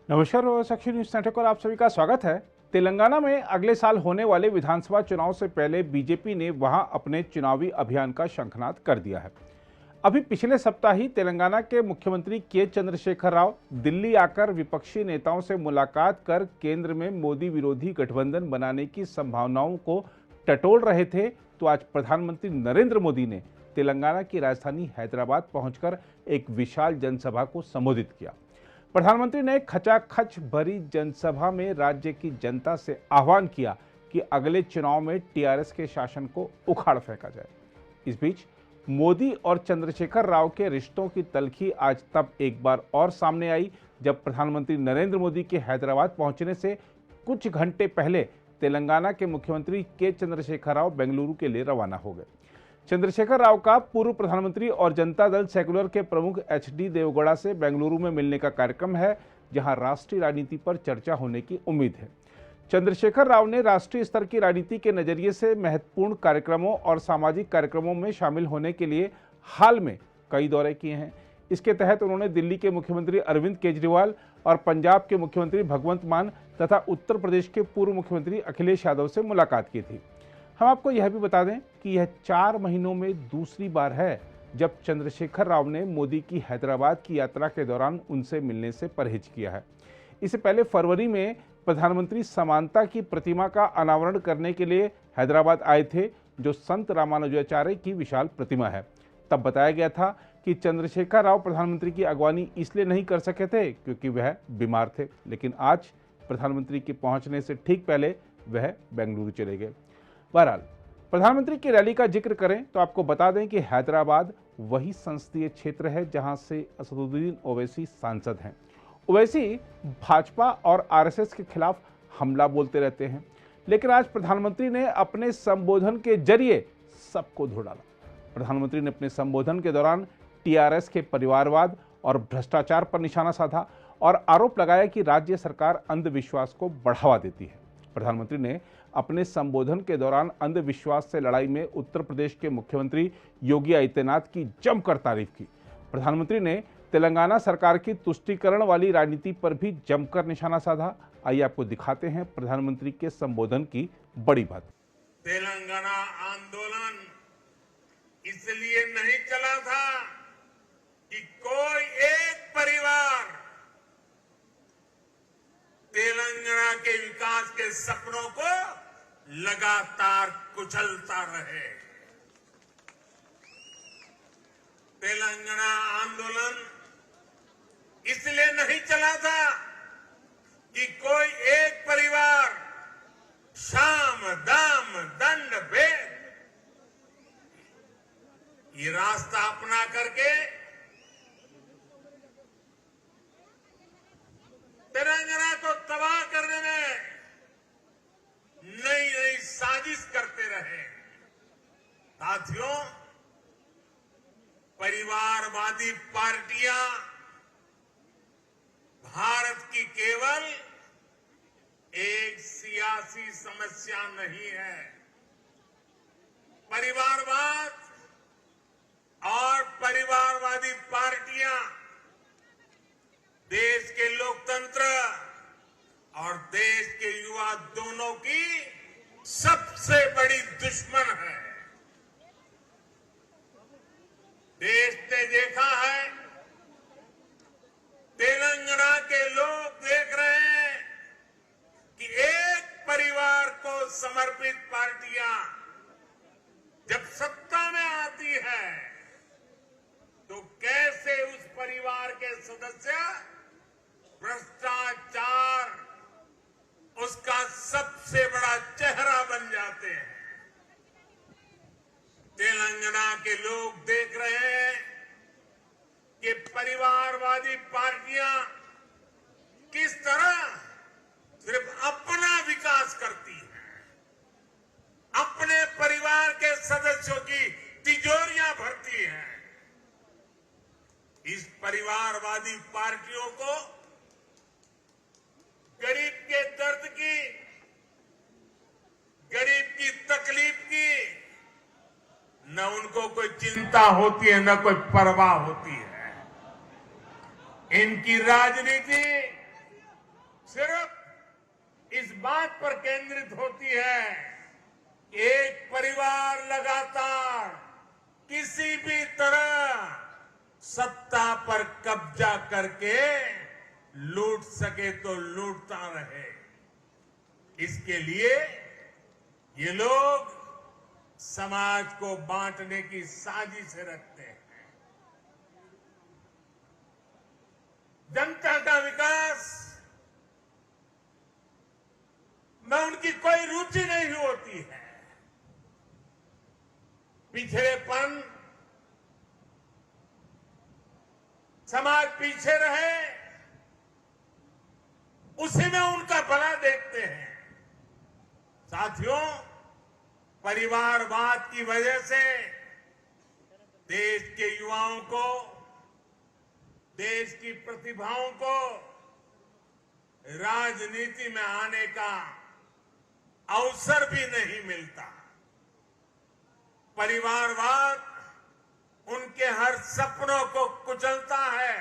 नमस्कार और साक्षी news network और आप सभी का स्वागत है। तेलंगाना में अगले साल होने वाले विधानसभा चुनाव से पहले बीजेपी ने वहां अपने चुनावी अभियान का शंखनाद कर दिया है। अभी पिछले सप्ताह ही तेलंगाना के मुख्यमंत्री के चंद्रशेखर राव दिल्ली आकर विपक्षी नेताओं से मुलाकात कर केंद्र में मोदी विरोधी गठबंधन बनाने की संभावनाओं को टटोल रहे थे, तो आज प्रधानमंत्री नरेंद्र मोदी ने तेलंगाना की राजधानी हैदराबाद पहुंचकर एक विशाल जनसभा को संबोधित किया। प्रधानमंत्री ने खचाखच भरी जनसभा में राज्य की जनता से आह्वान किया कि अगले चुनाव में टीआरएस के शासन को उखाड़ फेंका जाए। इस बीच मोदी और चंद्रशेखर राव के रिश्तों की तल्खी आज तब एक बार और सामने आई जब प्रधानमंत्री नरेंद्र मोदी के हैदराबाद पहुंचने से कुछ घंटे पहले तेलंगाना के मुख्यमंत्री के चंद्रशेखर राव बेंगलुरु के लिए रवाना हो गए। चंद्रशेखर राव का पूर्व प्रधानमंत्री और जनता दल सेक्युलर के प्रमुख एचडी देवगौड़ा से बेंगलुरु में मिलने का कार्यक्रम है, जहां राष्ट्रीय राजनीति पर चर्चा होने की उम्मीद है। चंद्रशेखर राव ने राष्ट्रीय स्तर की राजनीति के नजरिए से महत्वपूर्ण कार्यक्रमों और सामाजिक कार्यक्रमों में शामिल होने के लिए हाल में कई दौरे किए हैं। इसके तहत उन्होंने दिल्ली के मुख्यमंत्री अरविंद केजरीवाल और पंजाब के मुख्यमंत्री भगवंत मान तथा उत्तर प्रदेश के पूर्व मुख्यमंत्री अखिलेश यादव से मुलाकात की थी। हम आपको यह भी बता दें कि यह 4 महीनों में दूसरी बार है जब चंद्रशेखर राव ने मोदी की हैदराबाद की यात्रा के दौरान उनसे मिलने से परहेज किया है। इससे पहले फरवरी में प्रधानमंत्री समानता की प्रतिमा का अनावरण करने के लिए हैदराबाद आए थे, जो संत रामानुजाचार्य की विशाल प्रतिमा है। तब बताया गया था कि चंद्रशेखर राव प्रधानमंत्री की अगवानी इसलिए नहीं कर सके थे क्योंकि वह बीमार थे, लेकिन आज प्रधानमंत्री के पहुंचने से ठीक पहले वह बेंगलुरु चले गए। बहरहाल, प्रधानमंत्री की रैली का जिक्र करें तो आपको बता दें कि हैदराबाद वही संसदीय क्षेत्र है जहां से असदुद्दीन ओवैसी सांसद हैं। ओवैसी भाजपा और आरएसएस के खिलाफ हमला बोलते रहते हैं, लेकिन आज प्रधानमंत्री ने अपने संबोधन के जरिए सबको धो डाला। प्रधानमंत्री ने अपने संबोधन के दौरान टीआरएस के परिवारवाद और भ्रष्टाचार पर निशाना साधा और आरोप लगाया कि राज्य सरकार अंधविश्वास को बढ़ावा देती है। प्रधानमंत्री ने अपने संबोधन के दौरान अंधविश्वास से लड़ाई में उत्तर प्रदेश के मुख्यमंत्री योगी आदित्यनाथ की जमकर तारीफ की। प्रधानमंत्री ने तेलंगाना सरकार की तुष्टीकरण वाली राजनीति पर भी जमकर निशाना साधा। आइए आपको दिखाते हैं प्रधानमंत्री के संबोधन की बड़ी बात। तेलंगाना आंदोलन इसलिए नहीं चला था कि कोई एक परिवार तेलंगाना के विकास के सपनों को लगातार कुचलता रहे। तेलंगाना आंदोलन इसलिए नहीं चला था कि कोई एक परिवार साम दाम दंड भेद ये रास्ता अपना करके तेलंगाना को तबाह करने में नई नई साजिश करते रहे। साथियों, परिवारवादी पार्टियां भारत की केवल एक सियासी समस्या नहीं है। परिवारवाद और परिवारवादी पार्टियां देश के लोकतंत्र और देश के युवा दोनों की सबसे बड़ी दुश्मन है। देश ने देखा है, तेलंगाना के लोग देख रहे हैं कि एक परिवार को समर्पित पार्टियां जब सत्ता में आती है तो कैसे उस परिवार के सदस्य भ्रष्टाचार उसका सबसे बड़ा चेहरा बन जाते हैं। तेलंगाना के लोग देख रहे हैं कि परिवारवादी पार्टियां किस तरह सिर्फ अपना विकास करती हैं, अपने परिवार के सदस्यों की तिजोरियां भरती हैं। इस परिवारवादी पार्टियों को गरीब के दर्द की, गरीब की तकलीफ की न उनको कोई चिंता होती है, न कोई परवाह होती है। इनकी राजनीति सिर्फ इस बात पर केंद्रित होती है कि एक परिवार लगातार किसी भी तरह सत्ता पर कब्जा करके लूट सके तो लूटता रहे। इसके लिए ये लोग समाज को बांटने की साजिश रखते हैं। जनता का विकास में उनकी कोई रुचि नहीं होती है। पिछड़ेपन, समाज पीछे रहे, उसी में उनका भला देखते हैं। साथियों, परिवारवाद की वजह से देश के युवाओं को, देश की प्रतिभाओं को राजनीति में आने का अवसर भी नहीं मिलता। परिवारवाद उनके हर सपनों को कुचलता है,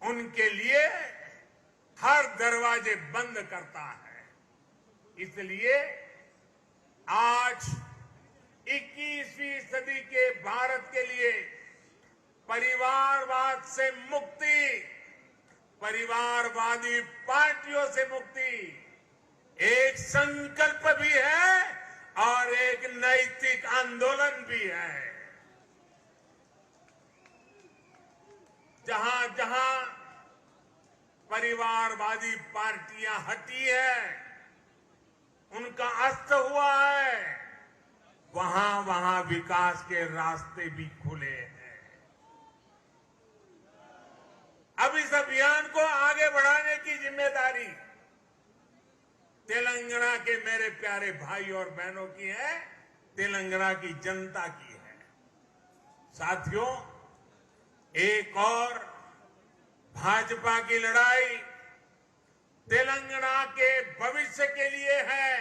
उनके लिए हर दरवाजे बंद करता है। इसलिए आज 21वीं सदी के भारत के लिए परिवारवाद से मुक्ति, परिवारवादी पार्टियों से मुक्ति एक संकल्प भी है और एक नैतिक आंदोलन भी है। जहां जहां परिवारवादी पार्टियां हटी है, उनका अस्त हुआ है, वहां वहां विकास के रास्ते भी खुले हैं। अब इस अभियान को आगे बढ़ाने की जिम्मेदारी तेलंगाना के मेरे प्यारे भाई और बहनों की है, तेलंगाना की जनता की है। साथियों, एक और भाजपा की लड़ाई तेलंगाना के भविष्य के लिए है,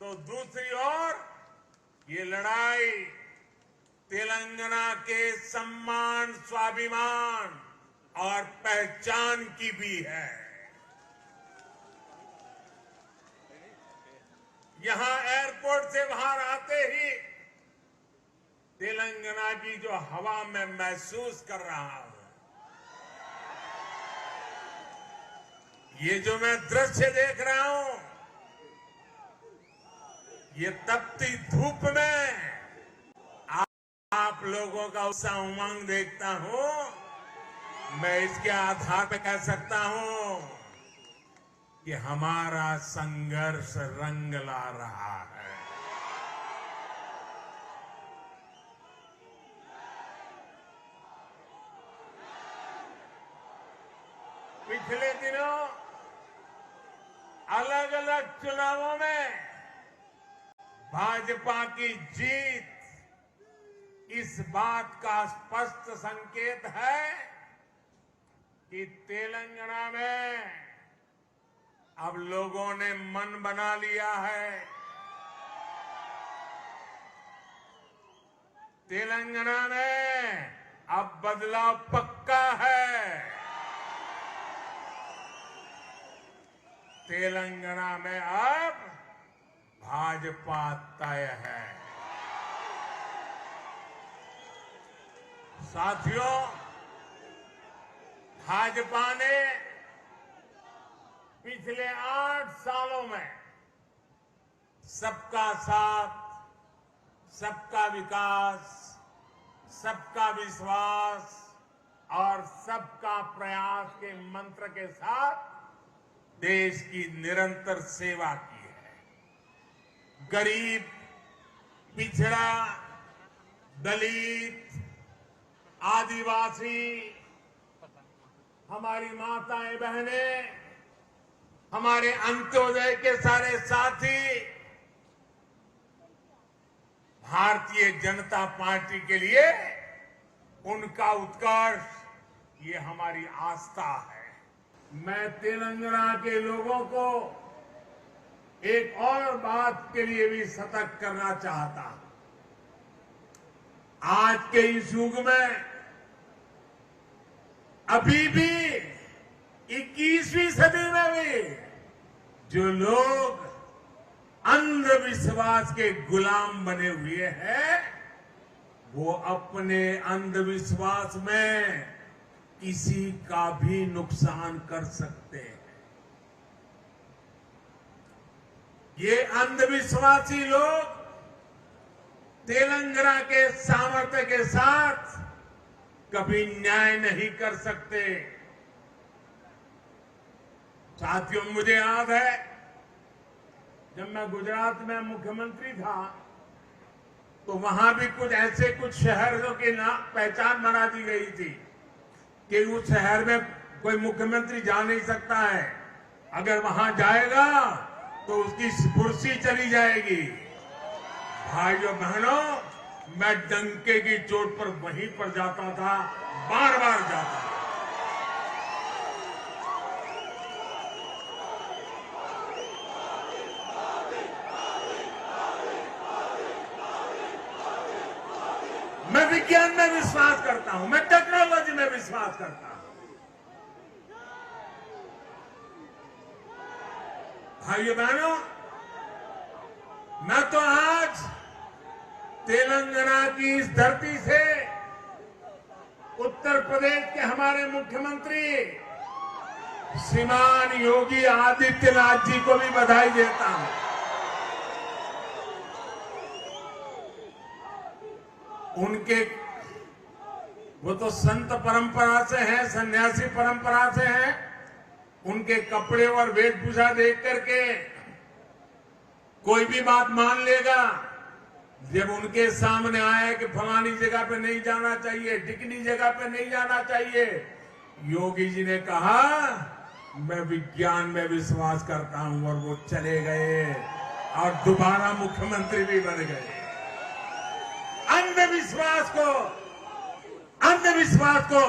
तो दूसरी ओर ये लड़ाई तेलंगाना के सम्मान, स्वाभिमान और पहचान की भी है। यहां एयरपोर्ट से बाहर आते ही तेलंगाना की जो हवा में महसूस कर रहा हूं, ये जो मैं दृश्य देख रहा हूं, ये तपती धूप में आप लोगों का उत्साह, उमंग देखता हूं। मैं इसके आधार पर कह सकता हूं कि हमारा संघर्ष रंग ला रहा है। पिछले दिनों अलग अलग चुनावों में भाजपा की जीत इस बात का स्पष्ट संकेत है कि तेलंगाना में अब लोगों ने मन बना लिया है। तेलंगाना में अब बदलाव पक्का है। तेलंगाना में अब भाजपा तय है। साथियों, भाजपा ने पिछले 8 सालों में सबका साथ, सबका विकास, सबका विश्वास और सबका प्रयास के मंत्र के साथ देश की निरंतर सेवा की है। गरीब, पिछड़ा, दलित, आदिवासी, हमारी माताएं बहनें, हमारे अंत्योदय के सारे साथी भारतीय जनता पार्टी के लिए उनका उत्कर्ष ये हमारी आस्था है। मैं तेलंगाना के लोगों को एक और बात के लिए भी सतर्क करना चाहता हूं। आज के इस युग में अभी भी 21वीं सदी में जो लोग अंधविश्वास के गुलाम बने हुए हैं, वो अपने अंधविश्वास में किसी का भी नुकसान कर सकते हैं। ये अंधविश्वासी लोग तेलंगाना के सामर्थ्य के साथ कभी न्याय नहीं कर सकते। साथियों, मुझे याद है जब मैं गुजरात में मुख्यमंत्री था तो वहां भी कुछ शहरों की पहचान बना दी गई थी कि उस शहर में कोई मुख्यमंत्री जा नहीं सकता है, अगर वहां जाएगा तो उसकी कुर्सी चली जाएगी। भाइयों बहनों, मैं डंके की चोट पर वहीं पर जाता था, बार बार जाता था। मैं विज्ञान में विश्वास करता हूं, मैं टेक्नोलॉजी में विश्वास करता हूं। भाइयों बहनों, मैं तो आज तेलंगाना की इस धरती से उत्तर प्रदेश के हमारे मुख्यमंत्री श्रीमान योगी आदित्यनाथ जी को भी बधाई देता हूं। वो तो संत परंपरा से हैं, सन्यासी परंपरा से हैं। उनके कपड़े और वेशभूषा देख करके कोई भी बात मान लेगा। जब उनके सामने आया कि फलानी जगह पे नहीं जाना चाहिए, ढिकनी जगह पे नहीं जाना चाहिए, योगी जी ने कहा मैं विज्ञान में विश्वास करता हूं, और वो चले गए और दोबारा मुख्यमंत्री भी बन गए। अंधविश्वास को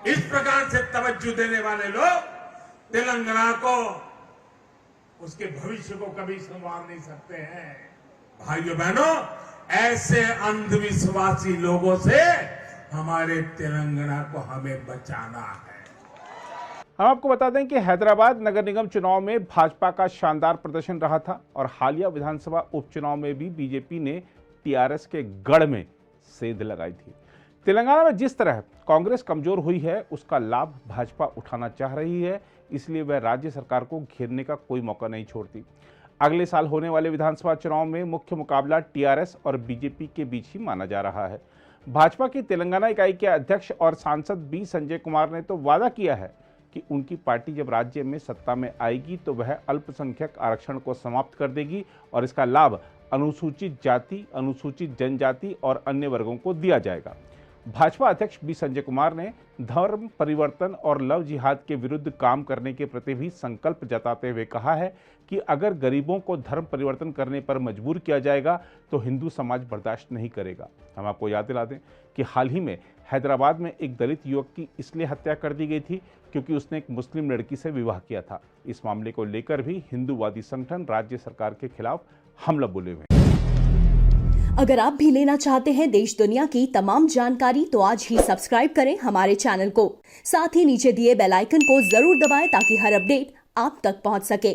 इस प्रकार से तवज्जो देने वाले लोग तेलंगाना को, उसके भविष्य को कभी संवार नहीं सकते हैं। भाइयों बहनों, ऐसे अंधविश्वासी लोगों से हमारे तेलंगाना को हमें बचाना है। हम आपको बता दें कि हैदराबाद नगर निगम चुनाव में भाजपा का शानदार प्रदर्शन रहा था और हालिया विधानसभा उपचुनाव में भी बीजेपी ने टीआरएस के गढ़ में सेंध लगाई थी। तेलंगाना में जिस तरह कांग्रेस कमजोर हुई है, उसका लाभ भाजपा उठाना चाह रही है, इसलिए वह राज्य सरकार को घेरने का कोई मौका नहीं छोड़ती। अगले साल होने वाले विधानसभा चुनाव में मुख्य मुकाबला टीआरएस और बीजेपी के बीच ही माना जा रहा है। भाजपा की तेलंगाना इकाई के अध्यक्ष और सांसद बी संजय कुमार ने तो वादा किया है कि उनकी पार्टी जब राज्य में सत्ता में आएगी तो वह अल्पसंख्यक आरक्षण को समाप्त कर देगी और इसका लाभ अनुसूचित जाति, अनुसूचित जनजाति और अन्य वर्गों को दिया जाएगा। भाजपा अध्यक्ष बी संजय कुमार ने धर्म परिवर्तन और लव जिहाद के विरुद्ध काम करने के प्रति भी संकल्प जताते हुए कहा है कि अगर गरीबों को धर्म परिवर्तन करने पर मजबूर किया जाएगा तो हिंदू समाज बर्दाश्त नहीं करेगा। हम आपको याद दिला दें कि हाल ही में हैदराबाद में एक दलित युवक की इसलिए हत्या कर दी गई थी क्योंकि उसने एक मुस्लिम लड़की से विवाह किया था। इस मामले को लेकर भी हिंदूवादी संगठन राज्य सरकार के खिलाफ हमला बोले हुए। अगर आप भी लेना चाहते हैं देश दुनिया की तमाम जानकारी तो आज ही सब्सक्राइब करें हमारे चैनल को। साथ ही नीचे दिए बेल आइकन को जरूर दबाएं ताकि हर अपडेट आप तक पहुंच सके।